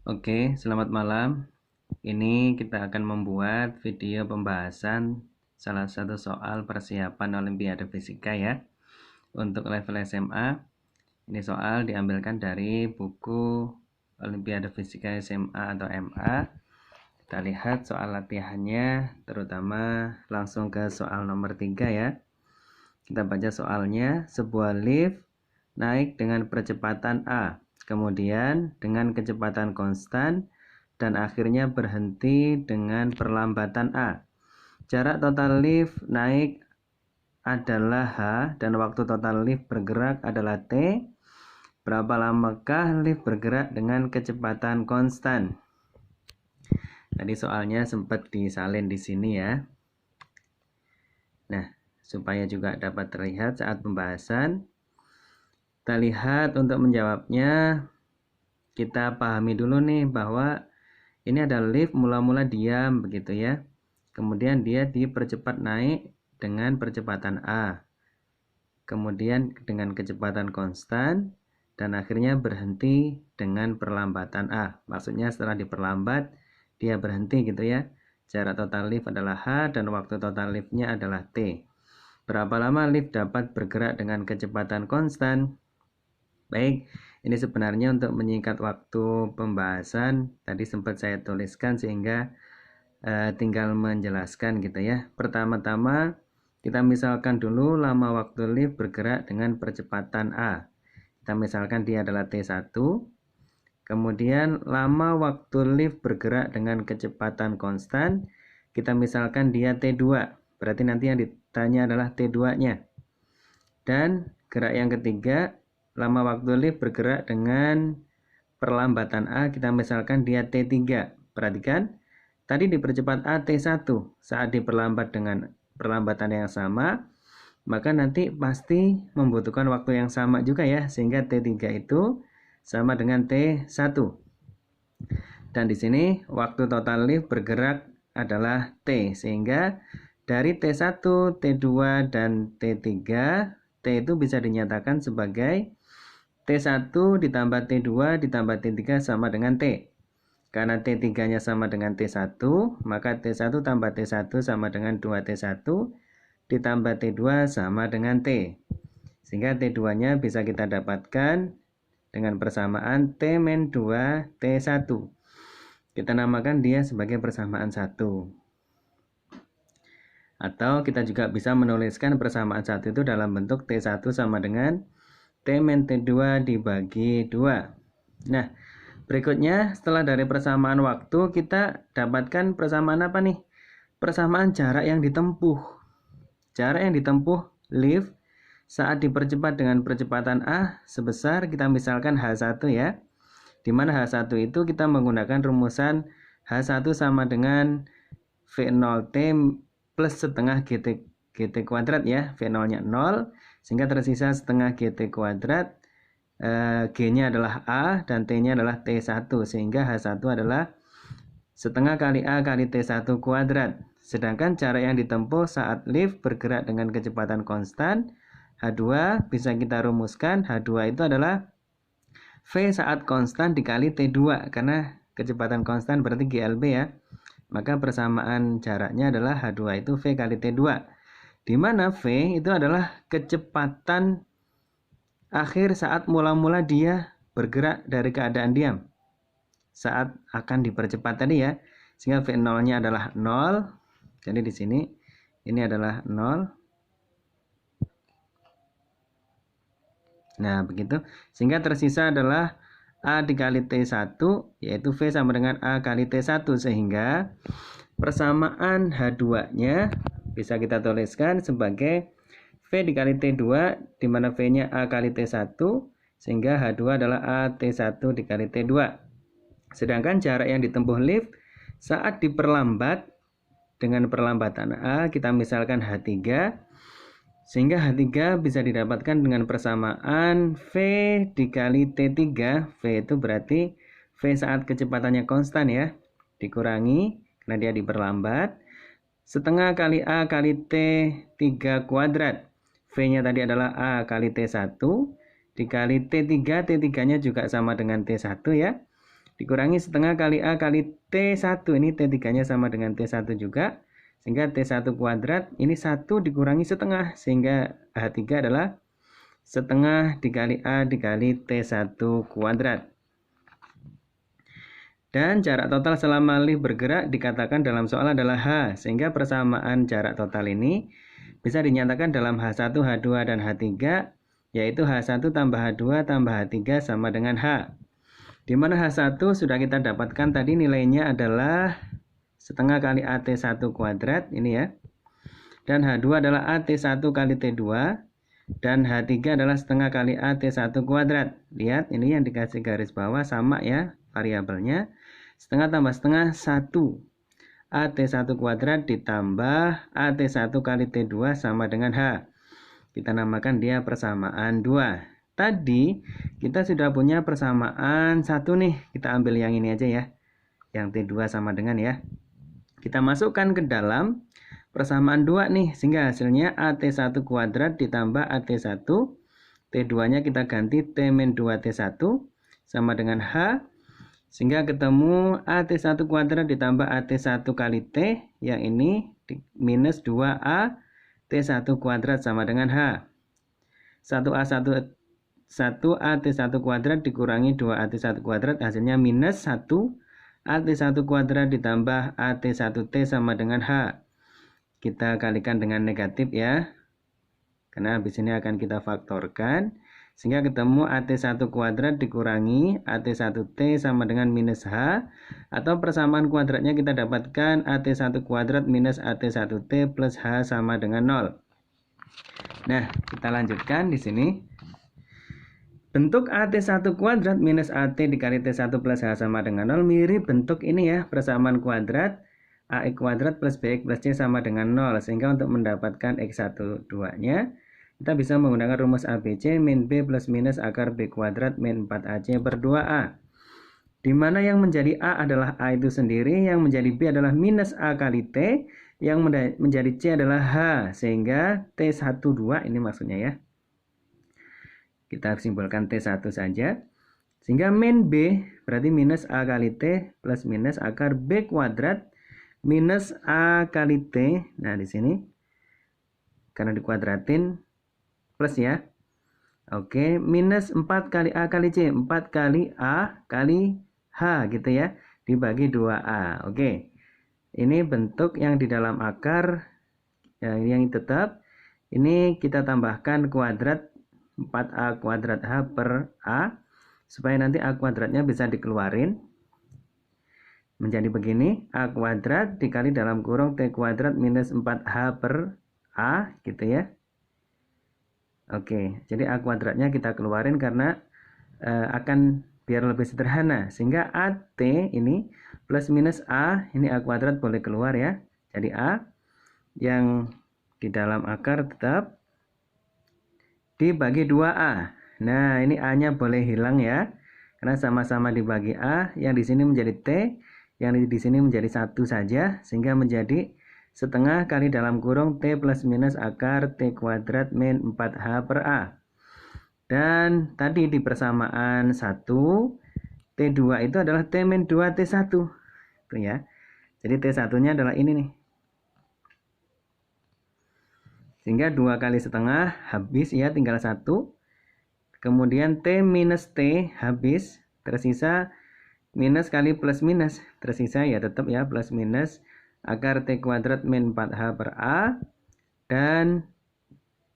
Oke, selamat malam. Ini kita akan membuat video pembahasan salah satu soal persiapan Olimpiade Fisika ya. Untuk level SMA, ini soal diambilkan dari buku Olimpiade Fisika SMA atau MA. Kita lihat soal latihannya, terutama langsung ke soal nomor 3 ya. Kita baca soalnya, sebuah lift naik dengan percepatan A, kemudian dengan kecepatan konstan, dan akhirnya berhenti dengan perlambatan A. Jarak total lift naik adalah H, dan waktu total lift bergerak adalah T. Berapa lamakah lift bergerak dengan kecepatan konstan? Tadi soalnya sempat disalin di sini ya. Nah, supaya juga dapat terlihat saat pembahasan, kita lihat untuk menjawabnya, kita pahami dulu nih bahwa ini ada lift mula-mula diam begitu ya. Kemudian dia dipercepat naik dengan percepatan A. Kemudian dengan kecepatan konstan dan akhirnya berhenti dengan perlambatan A. Maksudnya setelah diperlambat dia berhenti gitu ya. Jarak total lift adalah H dan waktu total liftnya adalah T. Berapa lama lift dapat bergerak dengan kecepatan konstan? Baik, ini sebenarnya untuk menyingkat waktu pembahasan tadi sempat saya tuliskan sehingga tinggal menjelaskan gitu ya. Pertama-tama kita misalkan dulu lama waktu lift bergerak dengan percepatan A. Kita misalkan dia adalah T1. Kemudian lama waktu lift bergerak dengan kecepatan konstan, kita misalkan dia T2. Berarti nanti yang ditanya adalah T2-nya. Dan gerak yang ketiga, lama waktu lift bergerak dengan perlambatan A, kita misalkan dia T3. Perhatikan, tadi dipercepat A T1, saat diperlambat dengan perlambatan yang sama, maka nanti pasti membutuhkan waktu yang sama juga ya, sehingga T3 itu sama dengan T1. Dan di sini waktu total lift bergerak adalah T, sehingga dari T1, T2, dan T3, T itu bisa dinyatakan sebagai T1 ditambah T2 ditambah T3 sama dengan T. Karena T3-nya sama dengan T1, maka T1 tambah T1 sama dengan 2T1 ditambah T2 sama dengan T. Sehingga T2-nya bisa kita dapatkan dengan persamaan T-2 T1. Kita namakan dia sebagai persamaan 1. Atau kita juga bisa menuliskan persamaan 1 itu dalam bentuk T1 sama dengan T-2 dibagi 2. Nah, berikutnya setelah dari persamaan waktu kita dapatkan persamaan apa nih? Persamaan jarak yang ditempuh. Jarak yang ditempuh lift saat dipercepat dengan percepatan A sebesar kita misalkan H1 ya. Di mana H1 itu kita menggunakan rumusan H1 sama dengan V0T plus setengah GT kuadrat ya. V0-nya 0 sehingga tersisa setengah GT kuadrat. G-nya adalah A dan T-nya adalah T1 sehingga H1 adalah setengah kali A kali T1 kuadrat. Sedangkan jarak yang ditempuh saat lift bergerak dengan kecepatan konstan H2 bisa kita rumuskan H2 itu adalah V saat konstan dikali T2 karena kecepatan konstan berarti GLB ya. Maka persamaan jaraknya adalah H2 itu V kali T2. Di mana V itu adalah kecepatan akhir saat mula-mula dia bergerak dari keadaan diam. Saat akan dipercepat tadi ya. Sehingga V0-nya adalah 0. Jadi di sini ini adalah 0. Nah, begitu. Sehingga tersisa adalah A dikali T1, yaitu V sama dengan A kali T1. Sehingga persamaan H2-nya bisa kita tuliskan sebagai V dikali T2, di mana V-nya A kali T1, sehingga H2 adalah A T1 dikali T2. Sedangkan jarak yang ditempuh lift saat diperlambat dengan perlambatan A, kita misalkan H3, sehingga H3 bisa didapatkan dengan persamaan V dikali T3. V itu berarti V saat kecepatannya konstan ya, dikurangi karena dia diperlambat, setengah kali A kali T3 kuadrat. V-nya tadi adalah A kali T1 dikali T3, T3-nya juga sama dengan T1 ya. dikurangi setengah kali A kali T1. Ini T3-nya sama dengan T1 juga. Sehingga T1 kuadrat ini 1 dikurangi setengah. Sehingga H3 adalah setengah dikali A dikali T1 kuadrat. Dan jarak total selama lift bergerak dikatakan dalam soal adalah H. Sehingga persamaan jarak total ini bisa dinyatakan dalam H1, H2, dan H3, yaitu H1 tambah H2 tambah H3 sama dengan H. Di mana H1 sudah kita dapatkan tadi nilainya adalah setengah kali AT1 kuadrat, ini ya. Dan H2 adalah AT1 kali T2, dan H3 adalah setengah kali AT1 kuadrat. Lihat, ini yang dikasih garis bawah sama ya variabelnya. Setengah tambah setengah 1. AT1 kuadrat ditambah AT1 kali T2 sama dengan H. Kita namakan dia persamaan 2. Tadi kita sudah punya persamaan 1 nih. Kita ambil yang ini aja ya. Yang T2 sama dengan ya. Kita masukkan ke dalam persamaan 2 nih. Sehingga hasilnya AT1 kuadrat ditambah AT1. T2-nya kita ganti T-2T1 sama dengan H. Sehingga ketemu AT1 kuadrat ditambah AT1 kali T, yang ini minus 2A T1 kuadrat sama dengan H. 1AT1 kuadrat dikurangi 2AT1 kuadrat, hasilnya minus 1 AT1 kuadrat ditambah AT1T sama dengan H. Kita kalikan dengan negatif ya, karena habis ini akan kita faktorkan. Sehingga ketemu AT1 kuadrat dikurangi AT1T sama dengan minus H. Atau persamaan kuadratnya kita dapatkan AT1 kuadrat minus AT1T plus H sama dengan 0. Nah, kita lanjutkan di sini. Bentuk AT1 kuadrat minus AT dikali T1 plus H sama dengan 0 mirip bentuk ini ya, persamaan kuadrat AX kuadrat plus BX plus C sama dengan 0. Sehingga untuk mendapatkan X1 2-nya, kita bisa menggunakan rumus ABC min B plus minus akar B kuadrat min 4AC per 2A. Di mana yang menjadi A adalah A itu sendiri, yang menjadi B adalah minus A kali T, yang menjadi C adalah H. Sehingga T12 ini maksudnya ya. Kita simpulkan T1 saja. Sehingga min B berarti minus A kali T plus minus akar B kuadrat minus A kali T. Nah di sini karena dikuadratin plus ya. Oke, minus 4 kali A kali C. 4 kali A kali H gitu ya. Dibagi 2A. Oke. Ini bentuk yang di dalam akar yang tetap. Ini kita tambahkan kuadrat 4A kuadrat H per A. Supaya nanti A kuadratnya bisa dikeluarin. Menjadi begini. A kuadrat dikali dalam kurung T kuadrat minus 4H per A gitu ya. Oke, jadi A kuadratnya kita keluarin karena akan biar lebih sederhana. Sehingga AT ini plus minus A, ini A kuadrat boleh keluar ya. Jadi A yang di dalam akar tetap dibagi 2A. Nah, ini A-nya boleh hilang ya. Karena sama-sama dibagi A, yang di sini menjadi T, yang di sini menjadi 1 saja. Sehingga menjadi setengah kali dalam kurung T plus minus akar T kuadrat min 4H per A. Dan tadi di persamaan 1, T2 itu adalah T min 2T1. Tuh ya. Jadi T1-nya adalah ini nih. Sehingga 2 kali setengah habis ya, tinggal 1. Kemudian T minus T habis, tersisa minus kali plus minus. Tersisa ya tetap ya plus minus akar T kuadrat min 4H per A. Dan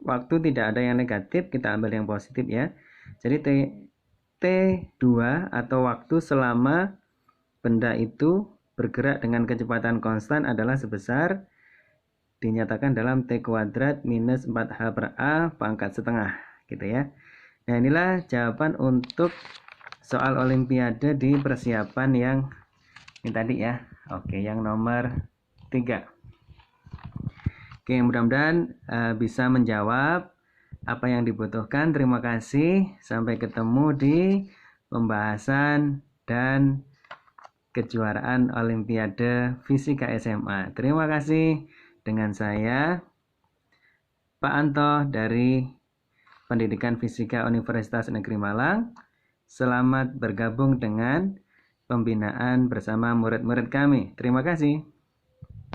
waktu tidak ada yang negatif, kita ambil yang positif ya. Jadi T2 atau waktu selama benda itu bergerak dengan kecepatan konstan adalah sebesar, dinyatakan dalam T kuadrat minus 4H per A pangkat setengah gitu ya. Nah inilah jawaban untuk soal olimpiade di persiapan yang ini tadi ya. Oke, yang nomor 3. Oke, mudah-mudahan bisa menjawab apa yang dibutuhkan. Terima kasih. Sampai ketemu di pembahasan dan kejuaraan Olimpiade Fisika SMA. Terima kasih. Dengan saya, Pak Anto dari Pendidikan Fisika Universitas Negeri Malang. Selamat bergabung dengan pembinaan bersama murid-murid kami. Terima kasih.